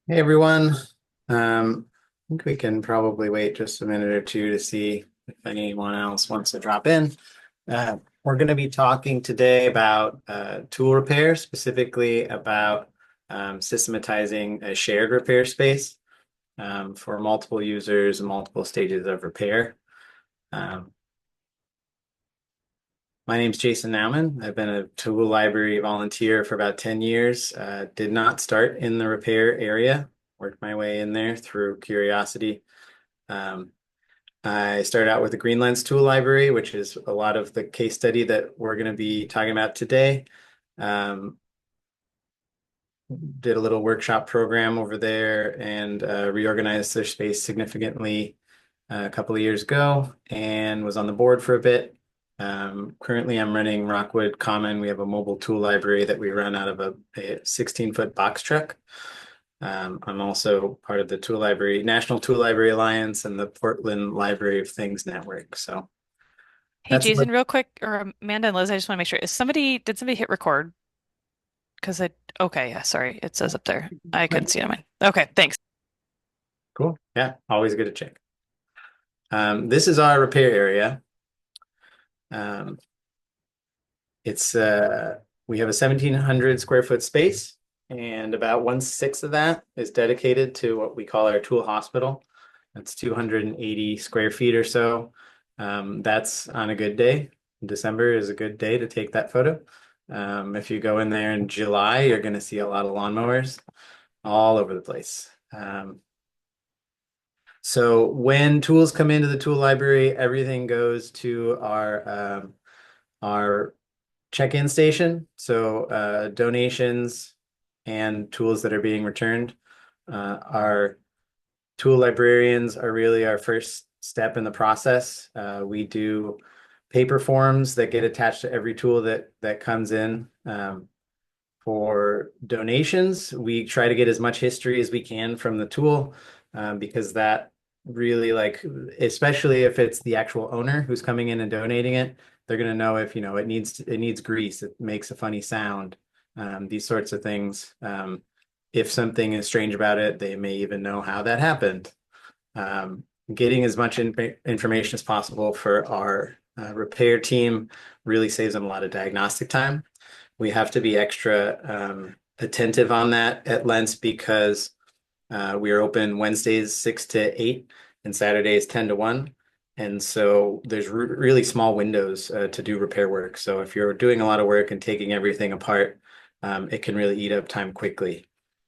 Hey everyone. I think we can probably wait just a minute or two to see if anyone else wants to drop in. We're going to be talking today about tool repair, specifically about systematizing a shared repair space for multiple users and multiple stages of repair. Um, my name's Jason Naumann. I've been a tool library volunteer for about 10 years. Did not start in the repair area, worked my way in there through curiosity. Um, I started out with the Green Lens Tool Library, which is a lot of the case study that we're going to be talking about today. Um, did a little workshop program over there and reorganized their space significantly a couple of years ago and was on the board for a bit. Currently, I'm running Rockwood Common. We have a mobile tool library that we run out of a 16-foot box truck. I'm also part of the Tool Library, National Tool Library Alliance and the Portland Library of Things Network. So Hey that's what. Jason, real quick, or Amanda and Liz, I just want to make sure. Did somebody hit record? Okay, yeah, sorry, it says up there. I couldn't see it on mine. Okay, thanks. Cool. Yeah, always good to check. This is our repair area. Um, it's we have a 1,700 square foot space, and about 1/6 of that is dedicated to what we call our tool hospital. That's 280 square feet or so. That's on a good day. December is a good day to take that photo. If you go in there in July, you're going to see a lot of lawnmowers all over the place. So when tools come into the tool library, everything goes to our check-in station. So donations and tools that are being returned. Our tool librarians are really our first step in the process. We do paper forms that get attached to every tool that comes in. For donations, we try to get as much history as we can from the tool because that really especially if it's the actual owner who's coming in and donating it, they're going to know if it needs grease, it makes a funny sound, these sorts of things. If something is strange about it, they may even know how that happened. Um, Getting as much information as possible for our repair team really saves them a lot of diagnostic time. We have to be extra attentive on that at Lents because we are open Wednesdays 6 to 8 and Saturdays 10 to 1. And so there's really small windows to do repair work. So if you're doing a lot of work and taking everything apart, it can really eat up time quickly.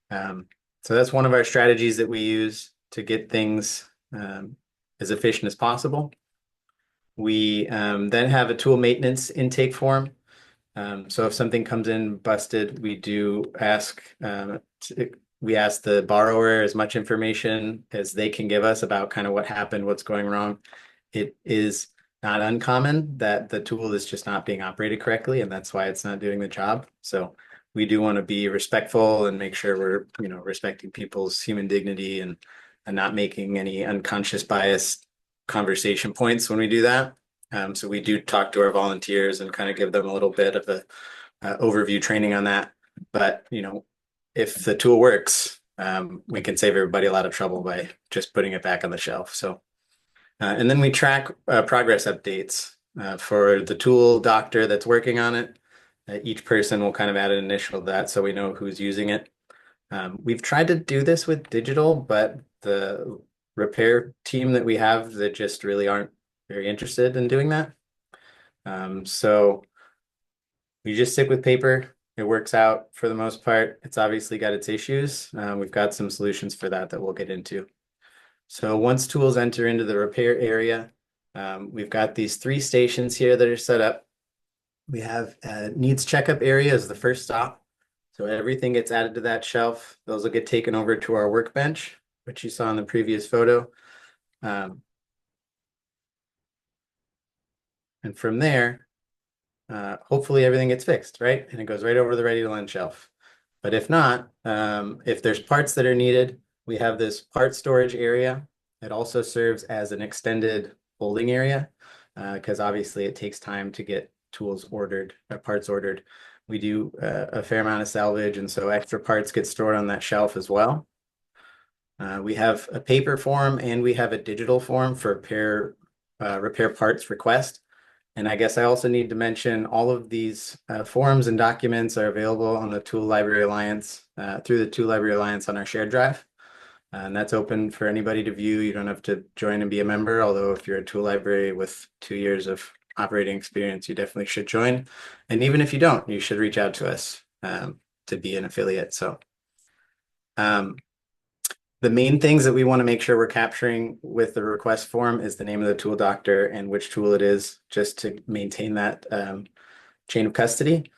Um, so that's one of our strategies that we use to get things as efficient as possible. We then have a tool maintenance intake form. So if something comes in busted, we ask the borrower as much information as they can give us about kind of what happened, what's going wrong. It is not uncommon that the tool is just not being operated correctly, and that's why it's not doing the job. So we do want to be respectful and make sure we're, respecting people's human dignity and not making any unconscious bias conversation points when we do that. So we do talk to our volunteers and kind of give them a little bit of a overview training on that. But if the tool works, we can save everybody a lot of trouble by just putting it back on the shelf. So, and then we track progress updates for the tool doctor that's working on it. Each person will kind of add an initial to that so we know who's using it. We've tried to do this with digital, but the repair team that we have that just really aren't very interested in doing that. So we just stick with paper. It works out for the most part. It's obviously got its issues. We've got some solutions for that we'll get into. So once tools enter into the repair area, we've got these 3 stations here that are set up. We have needs checkup area as the first stop. So everything gets added to that shelf. Those will get taken over to our workbench, which you saw in the previous photo. Um, and from there, hopefully everything gets fixed, right? And it goes right over the ready to lend shelf. But if not, if there's parts that are needed, we have this part storage area. It also serves as an extended holding area because obviously it takes time to get tools ordered, parts ordered. We do a fair amount of salvage, and so extra parts get stored on that shelf as well. We have a paper form and we have a digital form for repair parts request. And I guess I also need to mention all of these forms and documents are available on the Tool Library Alliance through the Tool Library Alliance on our shared drive. And that's open for anybody to view. You don't have to join and be a member, although if you're a tool library with 2 years of operating experience, you definitely should join. And even if you don't, you should reach out to us to be an affiliate. So um, the main things that we want to make sure we're capturing with the request form is the name of the tool doctor and which tool it is, just to maintain that chain of custody.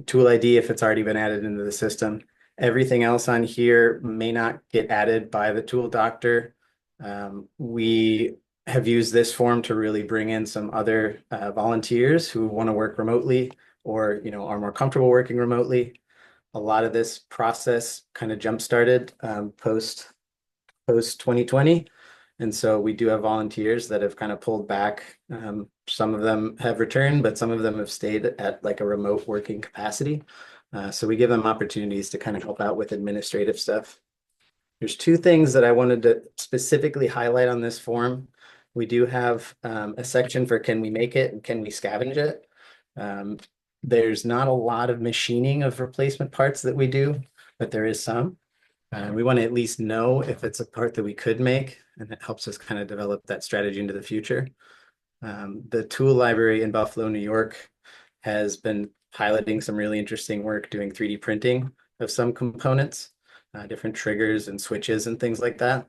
Tool ID if it's already been added into the system. Everything else on here may not get added by the tool doctor. We have used this form to really bring in some other volunteers who want to work remotely or are more comfortable working remotely. A lot of this process kind of jump started post 2020. And so we do have volunteers that have kind of pulled back. Some of them have returned, but some of them have stayed at like a remote working capacity. So we give them opportunities to kind of help out with administrative stuff. There's two things that I wanted to specifically highlight on this form. We do have a section for can we make it and can we scavenge it? There's not a lot of machining of replacement parts that we do, but there is some. We want to at least know if it's a part that we could make, and it helps us kind of develop that strategy into the future. The tool library in Buffalo, New York has been piloting some really interesting work doing 3D printing of some components, different triggers and switches and things like that.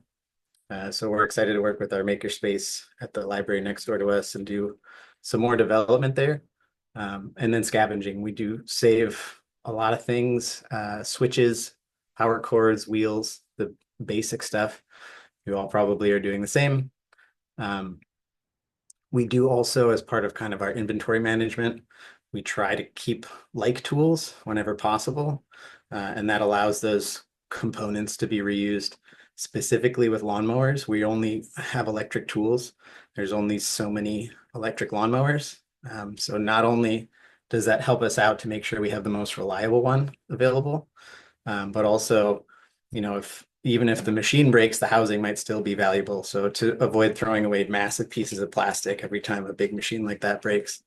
So we're excited to work with our makerspace at the library next door to us and do some more development there. And then scavenging, we do save a lot of things, switches, power cords, wheels, the basic stuff. You all probably are doing the same. We do also, as part of kind of our inventory management, we try to keep like tools whenever possible. And that allows those components to be reused. Specifically with lawnmowers, we only have electric tools. There's only so many electric lawnmowers. So not only does that help us out to make sure we have the most reliable one available, but also, if even if the machine breaks, the housing might still be valuable. So to avoid throwing away massive pieces of plastic every time a big machine like that breaks,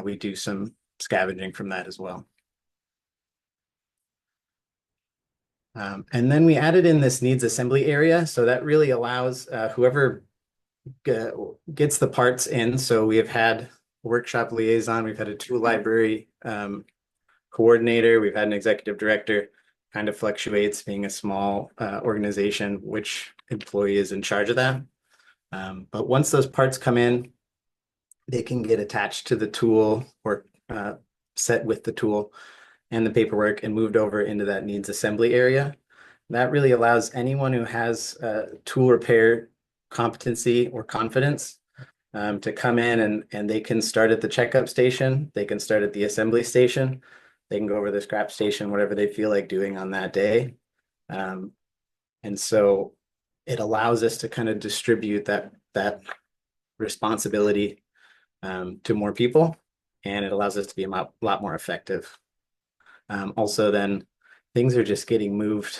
we do some scavenging from that as well. And then we added in this needs assembly area. So that really allows whoever gets the parts in. So we have had workshop liaison, we've had a tool library coordinator, we've had an executive director. Kind of fluctuates being a small organization, which employee is in charge of that. But once those parts come in, they can get attached to the tool or set with the tool and the paperwork and moved over into that needs assembly area. That really allows anyone who has tool repair competency or confidence to come in and they can start at the checkup station, they can start at the assembly station, they can go over the scrap station, whatever they feel like doing on that day. And so it allows us to kind of distribute that responsibility to more people, and it allows us to be a lot more effective. Also, then things are just getting moved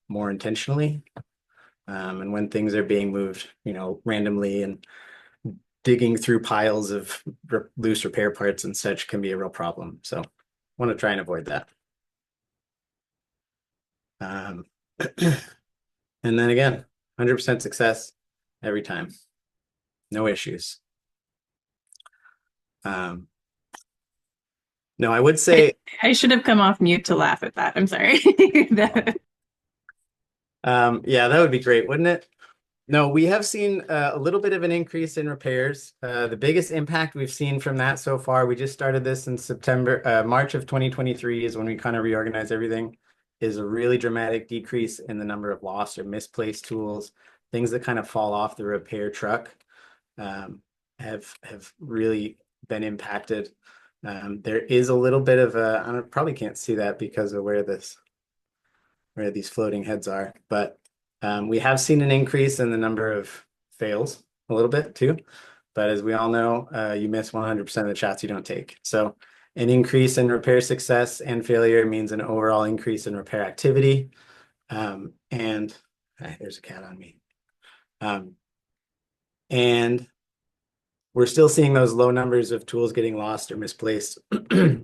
more intentionally. And when things are being moved, randomly and digging through piles of loose repair parts and such can be a real problem. So I want to try and avoid that. And then again, 100% success every time. No issues. No, I would say, I should have come off mute to laugh at that. I'm sorry. yeah, that would be great, wouldn't it? No, we have seen a little bit of an increase in repairs. The biggest impact we've seen from that so far, we just started this in March of 2023 is when we kind of reorganized everything, is a really dramatic decrease in the number of lost or misplaced tools, things that kind of fall off the repair truck have really been impacted. There is a little bit of I probably can't see that because of where these floating heads are, but we have seen an increase in the number of fails a little bit too. But as we all know, you miss 100% of the shots you don't take. So an increase in repair success and failure means an overall increase in repair activity. And There's a cat on me. And we're still seeing those low numbers of tools getting lost or misplaced.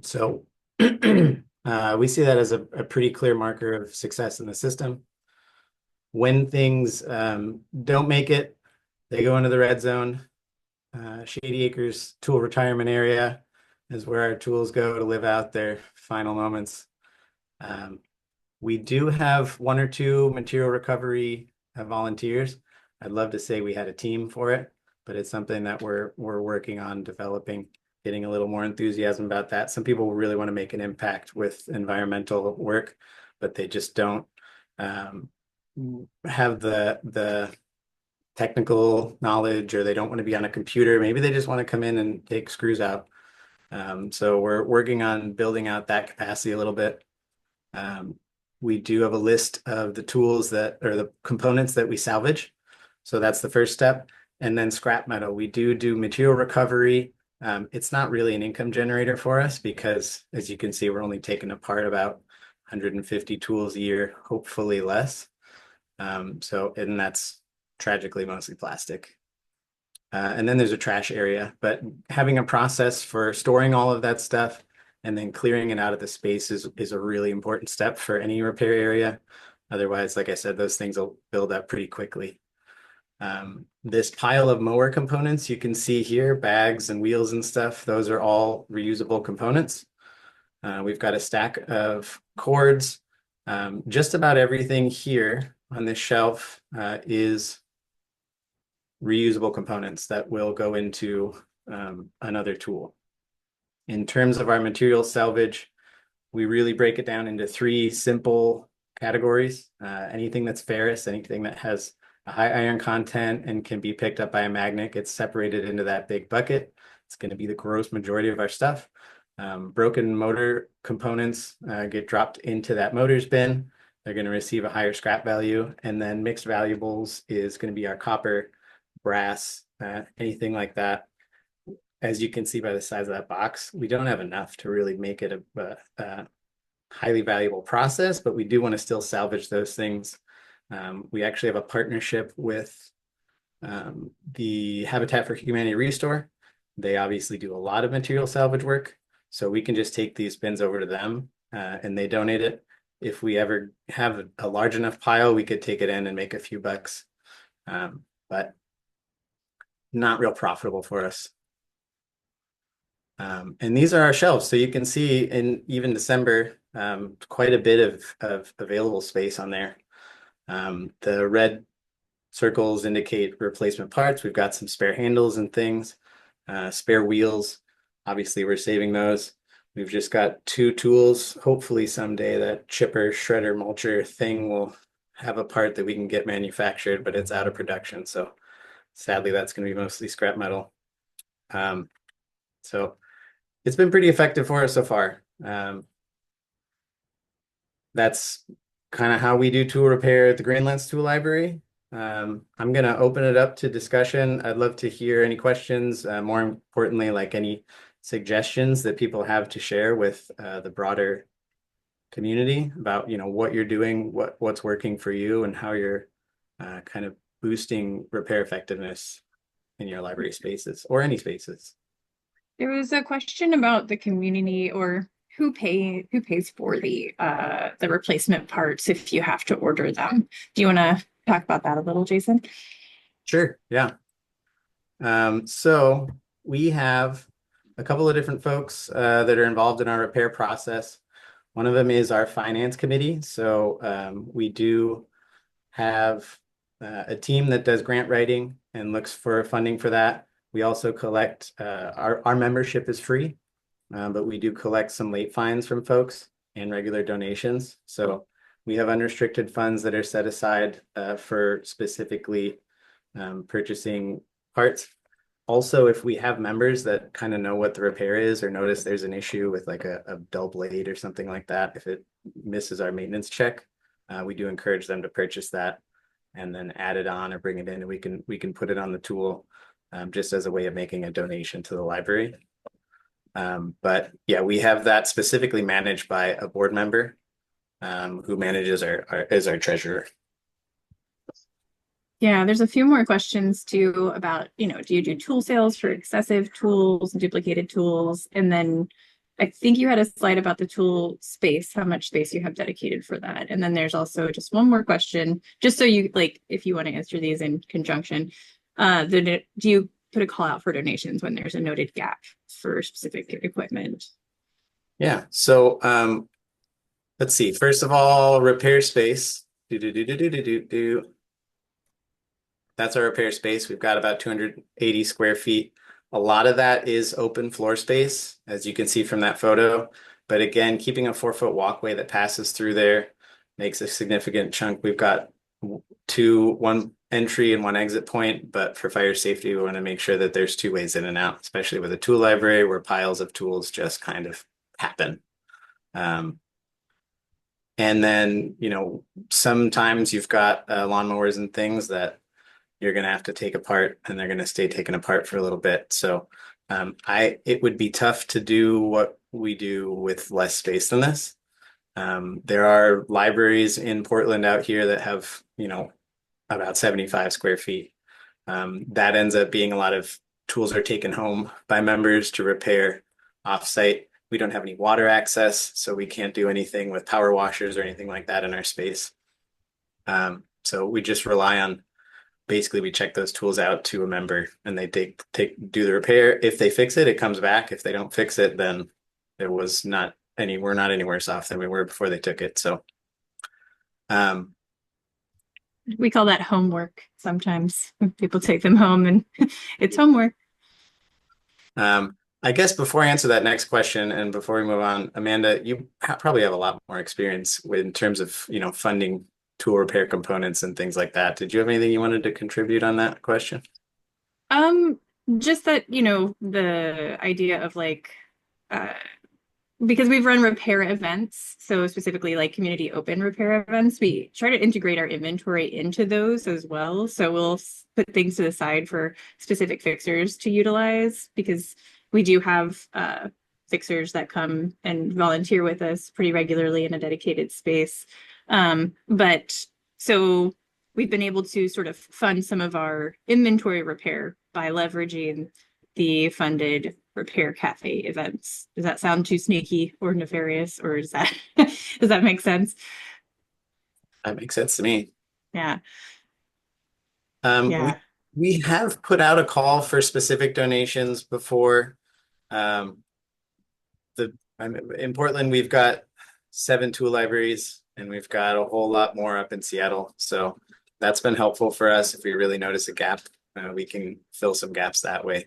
So we see that as a pretty clear marker of success in the system. When things don't make it, they go into the red zone. Shady Acres Tool Retirement Area is where our tools go to live out their final moments. We do have one or two material recovery volunteers. I'd love to say we had a team for it, but it's something that we're working on developing, getting a little more enthusiasm about that. Some people really want to make an impact with environmental work, but they just don't have the technical knowledge, or they don't want to be on a computer. Maybe they just want to come in and take screws out. So we're working on building out that capacity a little bit. We do have a list of the tools that, or the components that we salvage. So that's the first step. And then scrap metal. We do material recovery. It's not really an income generator for us because, as you can see, we're only taking apart about 150 tools a year, hopefully less. And that's tragically mostly plastic. And then there's a trash area, but having a process for storing all of that stuff and then clearing it out of the space is a really important step for any repair area. Otherwise, like I said, those things will build up pretty quickly. This pile of mower components you can see here, bags and wheels and stuff, those are all reusable components. We've got a stack of cords. Just about everything here on this shelf is reusable components that will go into another tool. In terms of our material salvage, we really break it down into three simple categories. Anything that's ferrous, anything that has a high iron content and can be picked up by a magnet gets separated into that big bucket. It's going to be the gross majority of our stuff. Broken motor components get dropped into that motors bin. They're going to receive a higher scrap value. And then mixed valuables is going to be our copper, brass, anything like that. As you can see by the size of that box, we don't have enough to really make it a highly valuable process, but we do want to still salvage those things. We actually have a partnership with the Habitat for Humanity Restore. They obviously do a lot of material salvage work, so we can just take these bins over to them and they donate it. If we ever have a large enough pile, we could take it in and make a few bucks, but not real profitable for us. And these are our shelves. So you can see in even December, quite a bit of available space on there. The red circles indicate replacement parts. We've got some spare handles and things, spare wheels. Obviously, we're saving those. We've just got two tools. Hopefully someday that chipper, shredder, mulcher thing will have a part that we can get manufactured, but it's out of production. So sadly, that's going to be mostly scrap metal. So it's been pretty effective for us so far. That's kind of how we do tool repair at the Greenlands Tool Library. I'm going to open it up to discussion. I'd love to hear any questions, more importantly, like any suggestions that people have to share with the broader community about, what you're doing, what's working for you, and how you're kind of boosting repair effectiveness in your library spaces or any spaces. There was a question about the community or who pays for the replacement parts if you have to order them. Do you want to talk about that a little, Jason? Sure, yeah. So we have a couple of different folks that are involved in our repair process. One of them is our finance committee. So we do have a team that does grant writing and looks for funding for that. We also collect, our membership is free, but we do collect some late fines from folks and regular donations. So we have unrestricted funds that are set aside for specifically purchasing parts. Also, if we have members that kind of know what the repair is or notice there's an issue with like a dull blade or something like that, if it misses our maintenance check, we do encourage them to purchase that and then add it on or bring it in, and we can put it on the tool just as a way of making a donation to the library. But yeah, we have that specifically managed by a board member who manages as our treasurer. Yeah, there's a few more questions too about, do you do tool sales for excessive tools, duplicated tools? And then I think you had a slide about the tool space, how much space you have dedicated for that. And then there's also just one more question, just so you like, if you want to answer these in conjunction, do you put a call out for donations when there's a noted gap for specific equipment? Yeah. So let's see. First of all, repair space. Do, do, do, do, do, do, do, do. That's our repair space. We've got about 280 square feet. A lot of that is open floor space, as you can see from that photo. But again, keeping a 4-foot walkway that passes through there makes a significant chunk. We've got one entry and one exit point, but for fire safety, we want to make sure that there's 2 ways in and out, especially with a tool library where piles of tools just kind of happen. And then, sometimes you've got lawnmowers and things that you're going to have to take apart and they're going to stay taken apart for a little bit. So it would be tough to do what we do with less space than this. There are libraries in Portland out here that have, about 75 square feet. That ends up being a lot of tools are taken home by members to repair offsite. We don't have any water access, so we can't do anything with power washers or anything like that in our space. So we just rely on, basically we check those tools out to a member and they do the repair. If they fix it, it comes back. If they don't fix it, then we're not any worse off than we were before they took it. So we call that homework sometimes. People take them home and it's homework. I guess before I answer that next question and before we move on, Amanda, you probably have a lot more experience in terms of, funding tool repair components and things like that. Did you have anything you wanted to contribute on that question? Just that, the idea of like, because we've run repair events, so specifically like community open repair events, we try to integrate our inventory into those as well. So we'll put things to the side for specific fixers to utilize because we do have fixers that come and volunteer with us pretty regularly in a dedicated space. But so we've been able to sort of fund some of our inventory repair by leveraging the funded repair cafe events. Does that sound too sneaky or nefarious, or does that make sense? That makes sense to me. Yeah. Yeah. We have put out a call for specific donations before. In Portland, we've got 7 tool libraries and we've got a whole lot more up in Seattle. So that's been helpful for us. If we really notice a gap, we can fill some gaps that way.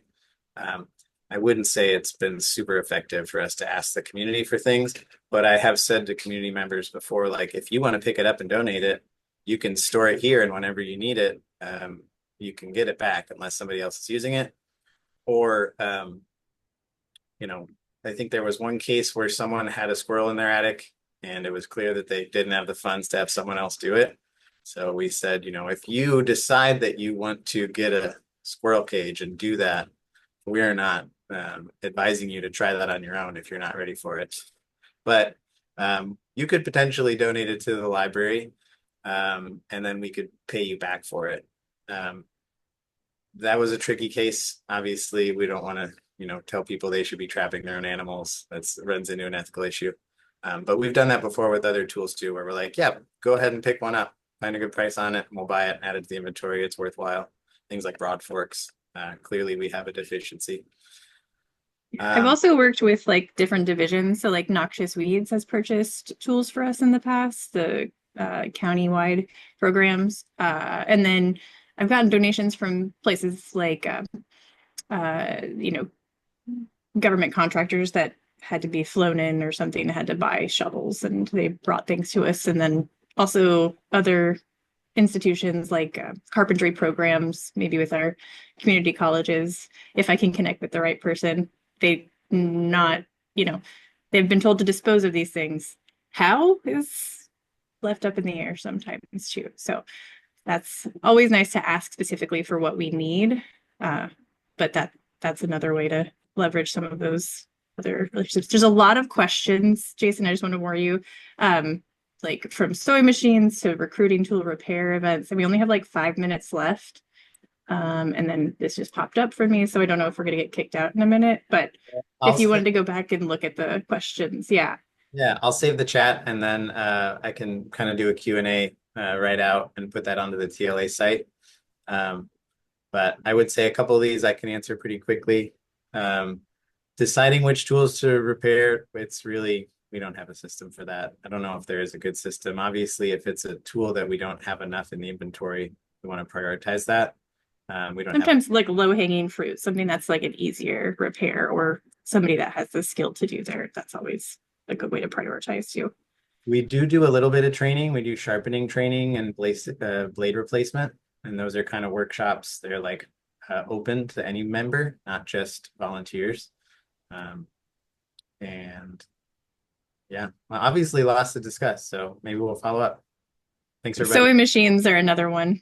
I wouldn't say it's been super effective for us to ask the community for things, but I have said to community members before, like, if you want to pick it up and donate it, you can store it here, and whenever you need it, you can get it back unless somebody else is using it. Or, I think there was one case where someone had a squirrel in their attic and it was clear that they didn't have the funds to have someone else do it. So we said, if you decide that you want to get a squirrel cage and do that, we are not advising you to try that on your own if you're not ready for it. But you could potentially donate it to the library, and then we could pay you back for it. That was a tricky case. Obviously, we don't want to, tell people they should be trapping their own animals. That runs into an ethical issue. But we've done that before with other tools too, where we're like, yeah, go ahead and pick one up, find a good price on it, and we'll buy it, add it to the inventory. It's worthwhile. Things like broad forks. Clearly, we have a deficiency. I've also worked with like different divisions. So like Noxious Weeds has purchased tools for us in the past, the county-wide programs. And then I've gotten donations from places like, government contractors that had to be flown in or something, had to buy shovels and they brought things to us. And then also other institutions like carpentry programs, maybe with our community colleges, if I can connect with the right person. They've been told to dispose of these things. How is left up in the air sometimes too. So that's always nice to ask specifically for what we need. But that's another way to leverage some of those other relationships. There's a lot of questions, Jason. I just want to warn you. like from sewing machines to recruiting tool repair events, and we only have like 5 minutes left. And then this just popped up for me, so I don't know if we're gonna get kicked out in a minute, but I'll if you sa- wanted to go back and look at the questions, yeah. yeah, I'll save the chat and then I can kind of do a Q&A right out and put that onto the TLA site. But I would say a couple of these I can answer pretty quickly. Deciding which tools to repair, it's really, we don't have a system for that. I don't know if there is a good system. Obviously, if it's a tool that we don't have enough in the inventory, we want to prioritize that. We don't have, Sometimes like low hanging fruit, something that's like an easier repair, or somebody that has the skill to do there. That's always a good way to prioritize too. we do a little bit of training. We do sharpening training and blade replacement. And those are kind of workshops. They're like open to any member, not just volunteers. And yeah, well, obviously lots to discuss. So maybe we'll follow up. Thanks, everybody. Sewing machines are another one.